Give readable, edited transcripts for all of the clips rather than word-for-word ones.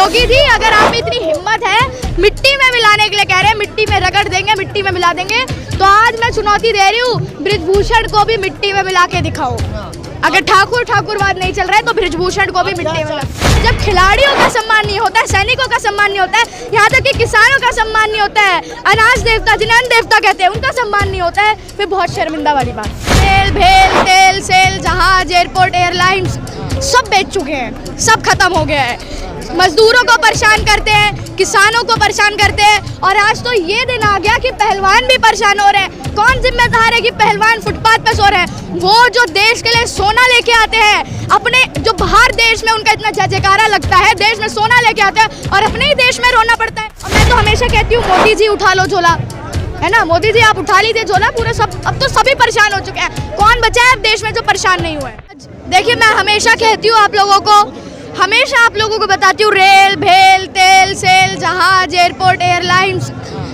योगी जी, अगर आप में इतनी हिम्मत है, मिट्टी में मिलाने के लिए कह रहे हैं, मिट्टी में रगड़ देंगे, मिट्टी में मिला देंगे, तो आज मैं चुनौती दे रही हूँ, बृजभूषण को भी मिट्टी में मिला के दिखाओ। अगर ठाकुरवाद नहीं चल रहा है तो बृजभूषण को भी मिट्टी में। जब खिलाड़ियों का सम्मान नहीं होता है, सैनिकों का सम्मान नहीं होता है, यहाँ तक कि किसानों का सम्मान नहीं होता है, अनाज देवता जिन्हें अन्न देवता कहते हैं उनका सम्मान नहीं होता है, फिर बहुत शर्मिंदा वाली बात। तेल, भेल, तेल, सेल, जहाज, एयरपोर्ट, एयरलाइंस सब बेच चुके हैं, सब खत्म हो गया है। मजदूरों को परेशान करते हैं, किसानों को परेशान करते हैं, और आज तो ये दिन आ गया कि पहलवान भी परेशान हो रहे हैं। कौन जिम्मेदार है कि पहलवान फुटपाथ पे सो रहे हैं? वो जो देश के लिए सोना लेके आते हैं, अपने जो बाहर देश में उनका इतना जयकारा लगता है, देश में सोना लेके आते हैं और अपने ही देश में रोना पड़ता है। और मैं तो हमेशा कहती हूँ, मोदी जी उठा लो झोला, है ना, मोदी जी आप उठा लीजिए झोला, पूरे सब अब तो सभी परेशान हो चुके हैं। कौन बचा है अब देश में जो परेशान नहीं हुआ है? देखिए, मैं हमेशा कहती हूँ आप लोगों को बताती हूँ, रेल, भेल, तेल, सेल, जहाज, एयरपोर्ट, एयरलाइंस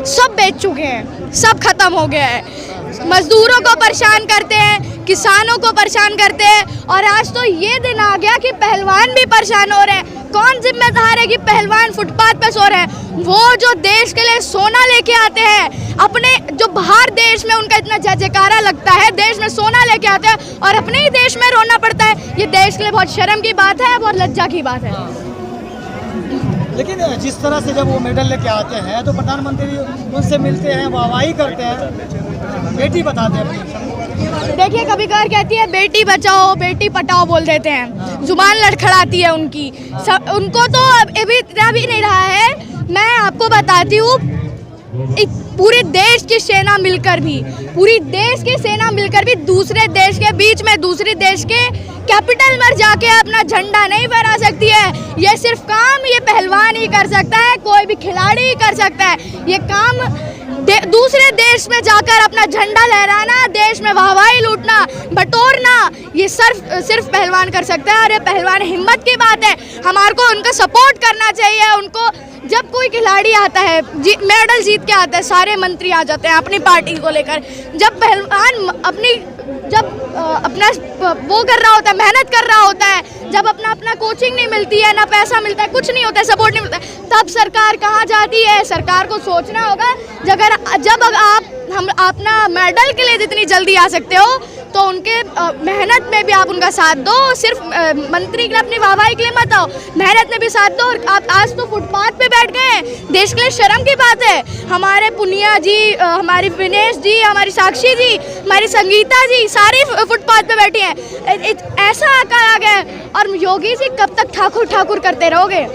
सब बेच चुके हैं, सब खत्म हो गया है। मजदूरों को परेशान करते हैं, किसानों को परेशान करते हैं, और आज तो ये दिन आ गया कि पहलवान भी परेशान हो रहे हैं। कौन जिम्मेदार है कि पहलवान फुटपाथ पे सो रहे हैं? वो जो देश के लिए सोना लेके आते हैं, अपने जो बाहर देश में उनका इतना जयकारा लगता है, देश में सोना लेके आते हैं और अपने ही देश में रोना पड़ता है। ये देश के लिए बहुत शर्म की बात है, बहुत लज्जा की बात है। लेकिन जिस तरह से जब वो मेडल लेके आते हैं तो प्रधानमंत्री उनसे मिलते हैं, वाहवाही करते हैं, बेटी बताते हैं। देखिए, कभी कभार कहती है बेटी बचाओ बेटी पटाओ बोल देते हैं, जुबान लड़खड़ाती है उनकी। उनको तो अभी इतना भी नहीं रहा है। मैं आपको बताती हूँ, पूरे देश की सेना मिलकर भी दूसरे देश के बीच में, दूसरे देश के कैपिटल में जाके अपना झंडा नहीं फहरा सकती है। ये सिर्फ काम ये पहलवान ही कर सकता है, कोई भी खिलाड़ी ही कर सकता है। ये काम दूसरे देश में जाकर अपना झंडा लहराना, देश में वाहवाही लूटना, बटोरना, ये सिर्फ पहलवान कर सकता है। और ये पहलवान हिम्मत की बात है, हमारे को उनका सपोर्ट करना चाहिए। उनको जब कोई खिलाड़ी आता है, मेडल जीत के आता है, सारे मंत्री आ जाते हैं अपनी पार्टी को लेकर। जब पहलवान अपना वो कर रहा होता है, मेहनत कर रहा होता है, जब अपना कोचिंग नहीं मिलती है, ना पैसा मिलता है, कुछ नहीं होता है, सपोर्ट नहीं मिलता है, तब सरकार कहाँ जाती है? सरकार को सोचना होगा। जब आप हम अपना मेडल के लिए जितनी जल्दी आ सकते हो, तो उनके मेहनत में भी आप उनका साथ दो। सिर्फ मंत्री के लिए अपनी वाहवाही के लिए मत आओ, मेहनत में भी साथ दो। और आप आज तो फुटपाथ पे बैठ गए हैं, देश के लिए शर्म की बात है। हमारे पुनिया जी, हमारी विनेश जी, हमारी साक्षी जी, हमारी संगीता जी, सारी फुटपाथ पे बैठी हैं। ऐसा आकार आ गया। और योगी जी कब तक ठाकुर करते रहोगे?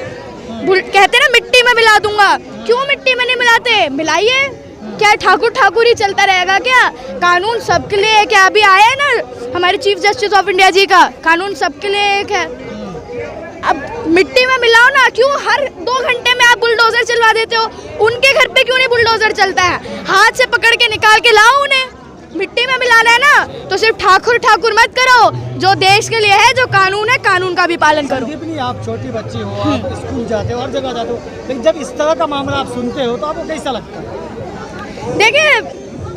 कहते ना मिट्टी में मिला दूंगा, क्यों मिट्टी में नहीं मिलाते? मिलाइए। क्या ठाकुर ही चलता रहेगा क्या? कानून सबके लिए है। क्या अभी आया है ना हमारे चीफ जस्टिस ऑफ इंडिया जी का, कानून सबके लिए एक है। अब मिट्टी में मिलाओ ना, क्यों हर 2 घंटे में आप बुलडोजर चलवा देते हो? उनके घर पे क्यों नहीं बुलडोजर चलता है? हाथ से पकड़ के निकाल के लाओ उन्हें। मिट्टी में मिलाना है ना, तो सिर्फ ठाकुर मत करो। जो देश के लिए है, जो कानून है, कानून का भी पालन करो। आप छोटी बच्ची हो, आप स्कूल जाते हो, हर जगह जाते हो, लेकिन जब इस तरह का मामला आप सुनते हो तो आपको कैसा लगता है? देखिए,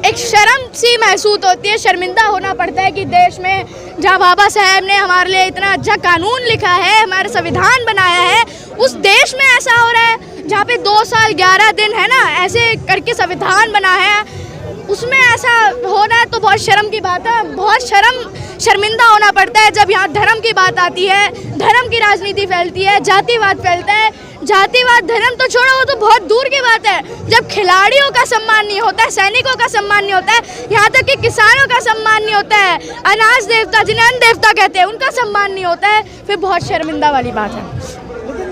एक शर्म सी महसूस होती है, शर्मिंदा होना पड़ता है कि देश में जहाँ बाबा साहब ने हमारे लिए इतना अच्छा कानून लिखा है, हमारा संविधान बनाया है, उस देश में ऐसा हो रहा है जहाँ पे 2 साल 11 दिन है ना, ऐसे करके संविधान बना है, उसमें ऐसा होना है तो बहुत शर्म की बात है। बहुत शर्मिंदा होना पड़ता है जब यहाँ धर्म की बात आती है, धर्म की राजनीति फैलती है, जातिवाद फैलता है। जातिवाद धर्म तो छोड़ो, वो तो बहुत दूर की बात है। जब खिलाड़ियों का सम्मान नहीं होता है, सैनिकों का सम्मान नहीं होता है, यहाँ तक कि किसानों का सम्मान नहीं होता है, अनाज देवता जिन्हें अन्न देवता कहते हैं उनका सम्मान नहीं होता है, फिर बहुत शर्मिंदा वाली बात है। लेकिन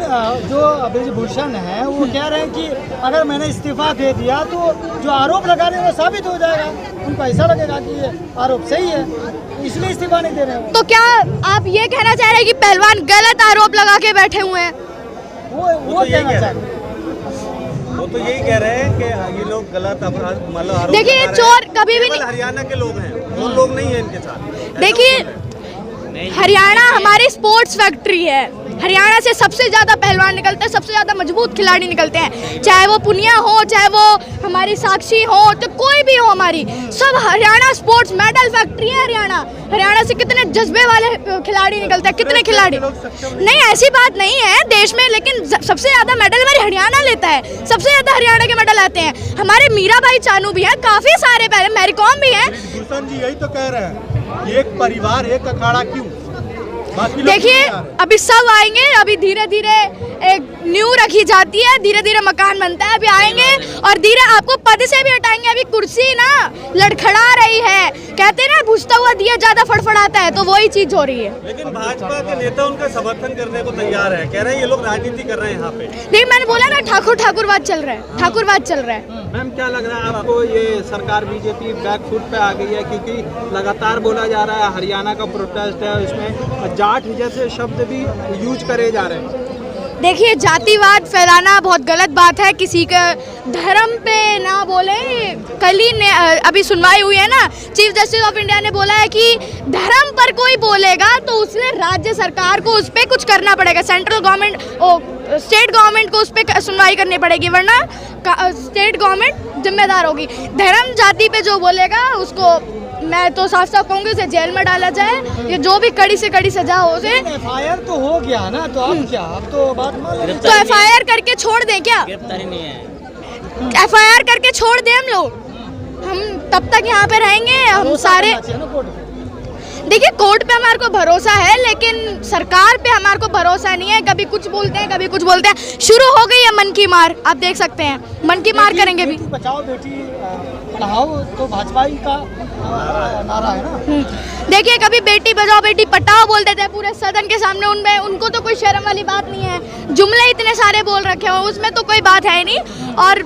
जो बृजभूषण है वो कह रहे हैं कि अगर मैंने इस्तीफा दे दिया तो जो आरोप लगा रहे हैं वो साबित हो जाएगा, उनको ऐसा लगेगा कि ये आरोप सही है, इसलिए इस्तीफा नहीं दे रहे हैं। तो क्या आप ये कहना चाह रहे हैं कि पहलवान गलत आरोप लगा के बैठे हुए हैं? वो कहना चाह रहे हैं। वो तो यही कह रहे हैं कि ये लोग गलत मतलब आरोप। देखिए, चोर कभी भी नहीं, हरियाणा के लोग हैं, वो लोग नहीं है इनके साथ। देखिए, हरियाणा हमारी स्पोर्ट्स फैक्ट्री है, हरियाणा से सबसे ज़्यादा पहलवान निकलते हैं, सबसे ज़्यादा मजबूत खिलाड़ी निकलते हैं, चाहे वो पुनिया हो, चाहे वो हमारी साक्षी हो, तो कोई भी हो हमारी, सब हरियाणा स्पोर्ट्स मेडल फैक्ट्री है। हरियाणा से कितने जज्बे वाले खिलाड़ी निकलते हैं, कितने खिलाड़ी। नहीं, ऐसी बात नहीं है देश में, लेकिन सबसे ज़्यादा मेडल हमारे हरियाणा लेता है, सबसे ज़्यादा हरियाणा के मेडल आते हैं। हमारे मीरा भाई चानू भी हैं, काफ़ी सारे पहले मैरी कॉम भी हैं। भूषण जी यही तो कह रहे हैं, एक परिवार एक अखाड़ा क्यों? देखिए अभी सब आएंगे, अभी धीरे धीरे एक न्यू रखी जाती है, धीरे धीरे मकान बनता है, अभी आएंगे और धीरे आपको पद से भी हटाएंगे। अभी कुर्सी ना लड़खड़ा रही है, कहते हैं ना बुझता हुआ दिया ज्यादा फड़फड़ाता है, तो वही चीज हो रही है। लेकिन भाजपा के नेता उनका समर्थन करने को तैयार है, कह रहे हैं ये लोग राजनीति कर रहे हैं यहाँ पे। नहीं, मैंने बोला ना ठाकुरवाद चल रहा है, ठाकुरवाद चल रहा है। मैम क्या लग रहा है आपको, ये सरकार बीजेपी बैकफुट पे आ गई है? क्योंकि लगातार बोला जा रहा है हरियाणा का प्रोटेस्ट है, उसमें जाट जैसे शब्द भी यूज करे जा रहे हैं। देखिए जातिवाद फैलाना बहुत गलत बात है, किसी का धर्म पे ना बोले। कल ही ने अभी सुनवाई हुई है ना, चीफ जस्टिस ऑफ इंडिया ने बोला है कि धर्म पर कोई बोलेगा तो उसने राज्य सरकार को उस पर कुछ करना पड़ेगा, सेंट्रल गवर्नमेंट स्टेट गवर्नमेंट को उस पर सुनवाई करनी पड़ेगी, वरना स्टेट गवर्नमेंट जिम्मेदार होगी। धर्म जाति पे जो बोलेगा उसको मैं तो साफ साफ कहूँगी उसे जेल में डाला जाए, या जो भी कड़ी से कड़ी सजा हो उसे। FIR तो हो गया ना, तो अब क्या, अब तो बात मान लो। तो FIR करके छोड़ दें क्या? गिरफ्तारी नहीं है। FIR करके छोड़ दें हम लोग, हम तब तक यहाँ पे रहेंगे। हम सारे देखिए कोर्ट पे हमारे को भरोसा है, लेकिन सरकार पे हमारे को भरोसा नहीं है। कभी कुछ बोलते हैं, कभी कुछ बोलते हैं। शुरू हो गई है मन की मार, आप देख सकते हैं, मन की मार करेंगे भी। बचाओ बेटी पढ़ाओ तो भाजपा ही का नारा है ना। देखिए कभी बेटी बचाओ बेटी पटाओ बोल देते हैं पूरे सदन के सामने, उनमें उनको तो कोई शर्म वाली बात नहीं है। जुमले इतने सारे बोल रखे हो, उसमें तो कोई बात है नहीं। और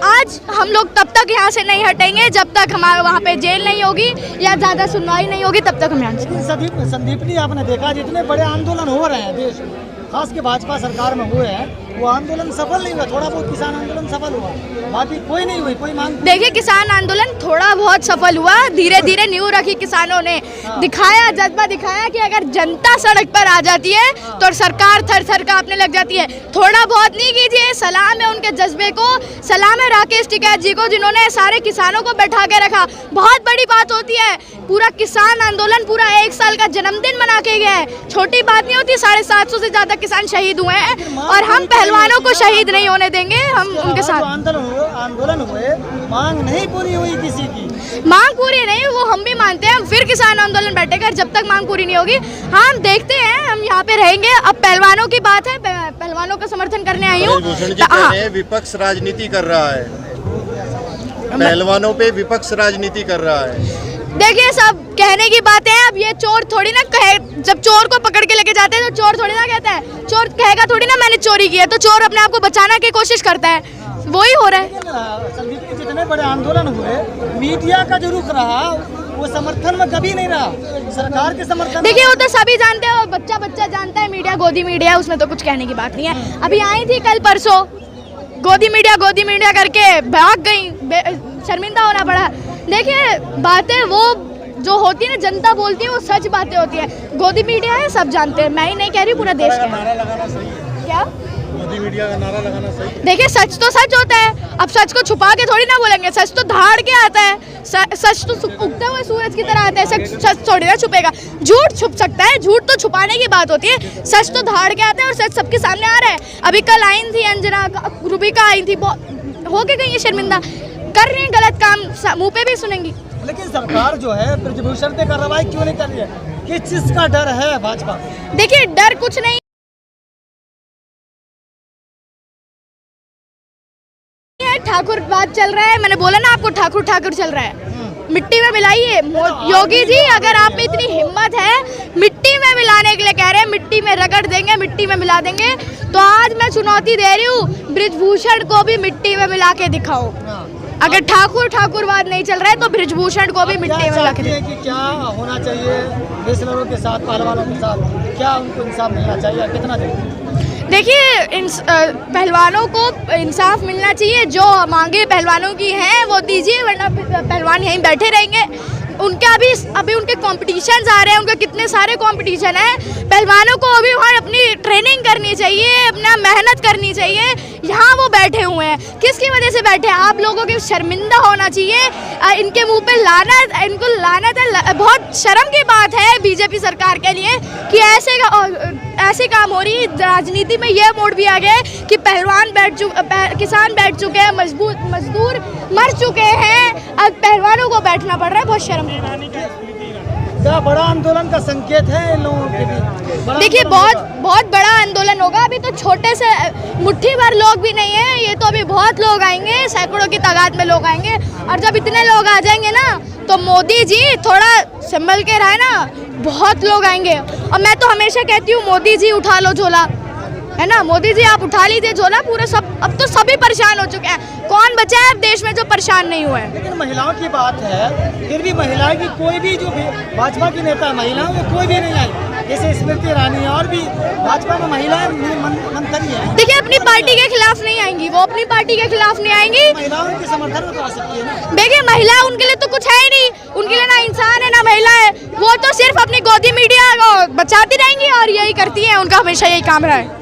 आज हम लोग तब तक यहाँ से नहीं हटेंगे जब तक हमारे वहाँ पे जेल नहीं होगी या ज़्यादा सुनवाई नहीं होगी, तब तक हम यहाँ से। संदीपनी आपने देखा जितने बड़े आंदोलन हो रहे हैं देश में, खास के भाजपा सरकार में हुए हैं, वो आंदोलन सफल नहीं हुआ। थोड़ा बहुत किसान आंदोलन सफल हुआ, बाकी कोई नहीं हुई, कोई मांग। देखिए किसान आंदोलन थोड़ा बहुत सफल हुआ, धीरे धीरे न्यू रखी किसानों ने, दिखाया जज्बा दिखाया कि अगर जनता सड़क पर आ जाती है तो सरकार थर थर कांपने लग जाती है। थोड़ा बहुत नहीं कीजिए, सलाम है उनके जज्बे को, सलाम है राकेश टिकैत जी को जिन्होंने सारे किसानों को बैठा के रखा। बहुत बड़ी बात होती है, पूरा किसान आंदोलन पूरा 1 साल का जन्मदिन मना के गया है, छोटी बात नहीं होती। 750 से ज्यादा किसान शहीद हुए हैं और हम पहलवानों को शहीद नहीं होने देंगे। हम उनके साथ आंदोलन हुए, मांग नहीं पूरी हुई किसी की, मांग पूरी नहीं, वो हम भी मानते हैं। फिर किसान आंदोलन बैठेगा जब तक मांग पूरी नहीं होगी। हम देखते हैं, हम यहाँ पे रहेंगे। अब पहलवानों की बात है, पहलवानों का समर्थन करने आई हूँ। विपक्ष राजनीति कर रहा है, पहलवानों पे विपक्ष राजनीति कर रहा है। देखिए सब कहने की बातें हैं, अब ये चोर थोड़ी ना कहे, जब चोर को पकड़ के लेके जाते हैं तो चोर थोड़ी ना कहता है, चोर कहेगा थोड़ी ना मैंने चोरी की है, तो चोर अपने आप को बचाने की कोशिश करता है, वही हो रहा है। संदीप के जितने बड़े आंदोलन हुए, मीडिया का जो रुख रहा वो समर्थन में कभी नहीं रहा, सरकार के समर्थन। देखिए वो तो सभी जानते हैं, बच्चा बच्चा जानता है, मीडिया गोदी मीडिया है, उसमें तो कुछ कहने की बात नहीं है। अभी आई थी कल परसों, गोदी मीडिया करके भाग गई, शर्मिंदा होना पड़ा। देखिए बातें वो जो होती है ना, जनता बोलती है, वो सच बातें होती है। गोदी मीडिया है, सब जानते हैं, मैं ही नहीं कह रही, पूरा देश का। नारा लगाना सही है क्या? मोदी मीडिया का नारा लगाना सही है। देखिए सच तो सच होता है, अब सच को छुपा के थोड़ी ना बोलेंगे, सच तो धाड़ के आता है, सच तो उगते हुए सूरज की तरह आता है, सच थोड़ी ना छुपेगा। झूठ छुप सकता है, झूठ तो छुपाने की बात होती है, सच तो धाड़ के आता है और सच सबके सामने आ रहा है। अभी कल आई थी अंजना रूबिका आई थी, हो के गई है शर्मिंदा, कर रही है गलत काम, मुँह पे भी सुनेंगी। लेकिन सरकार जो है ब्रजभूषण पे कार्रवाई क्यों नहीं कर रही है? किस चीज का डर है भाजपा? देखिए डर कुछ नहीं है, ठाकुरवाद चल रहा है। मैंने बोला ना आपको, ठाकुर चल रहा है, मिट्टी में मिलाइए। योगी जी अगर आप में इतनी हिम्मत है मिट्टी में मिलाने के लिए कह रहे हैं, मिट्टी में रगड़ देंगे, मिट्टी में मिला देंगे, तो आज मैं चुनौती दे रही हूँ, ब्रजभूषण को भी मिट्टी में मिला के दिखाओ। अगर ठाकुरवाद नहीं चल रहा है तो ब्रजभूषण को भी मिट्टी में मिला के दिखाओ। कि क्या होना चाहिए रेसलरों के साथ, पहलवानों के साथ, क्या उनको इंसाफ मिलना चाहिए, कितना चाहिए? देखिए पहलवानों को इंसाफ मिलना चाहिए, जो मांगे पहलवानों की हैं वो दीजिए, वरना पहलवान यहीं बैठे रहेंगे। उनके अभी उनके कॉम्पिटिशन्स आ रहे हैं, उनके कितने सारे कॉम्पिटिशन हैं। पहलवानों को अभी वहाँ अपनी ट्रेनिंग करनी चाहिए, अपना मेहनत करनी चाहिए। यहाँ वो बैठे हुए हैं, किसकी वजह से बैठे हैं? आप लोगों के शर्मिंदा होना चाहिए। इनके मुंह पे लानत, इनको लानत है। बहुत शर्म की बात है बीजेपी सरकार के लिए कि ऐसे काम हो रही। राजनीति में यह मोड़ भी आ गया है कि पहलवान किसान बैठ चुके हैं, मजदूर मर चुके हैं, अब पहलवानों को बैठना पड़ रहा है। बहुत शर्म। क्या बड़ा आंदोलन का संकेत है इन लोगों के भी? देखिए बहुत बड़ा आंदोलन होगा। अभी तो छोटे से मुट्ठी भर लोग भी नहीं है, ये तो अभी बहुत लोग आएंगे, सैकड़ों की तादाद में लोग आएंगे। और जब इतने लोग आ जाएंगे ना, तो मोदी जी थोड़ा संभल के रहे ना, बहुत लोग आएंगे। और मैं तो हमेशा कहती हूँ, मोदी जी उठा लो झोला, है ना। मोदी जी आप उठा लीजिए झोला। पूरे अब तो सभी परेशान हो चुके हैं। कौन बचा है अब देश में जो परेशान नहीं हुए हैं? लेकिन महिलाओं की बात है, फिर भी महिलाएं की कोई भी जो भाजपा की नेता महिलाओं में कोई भी नहीं आई, जैसे स्मृति ईरानी और भी भाजपा में महिलाएं मंत्री हैं। देखिए अपनी पार्टी के खिलाफ नहीं आएंगी, वो अपनी पार्टी के खिलाफ नहीं आएंगी। महिलाओं के समर्थन में तो आ सकती है ना। देखिए महिला उनके लिए तो कुछ है ही नहीं, उनके लिए ना इंसान है ना महिला है। वो तो सिर्फ अपनी गोदी मीडिया को बचाती रहेंगी और यही करती हैं, उनका हमेशा यही काम रहा है।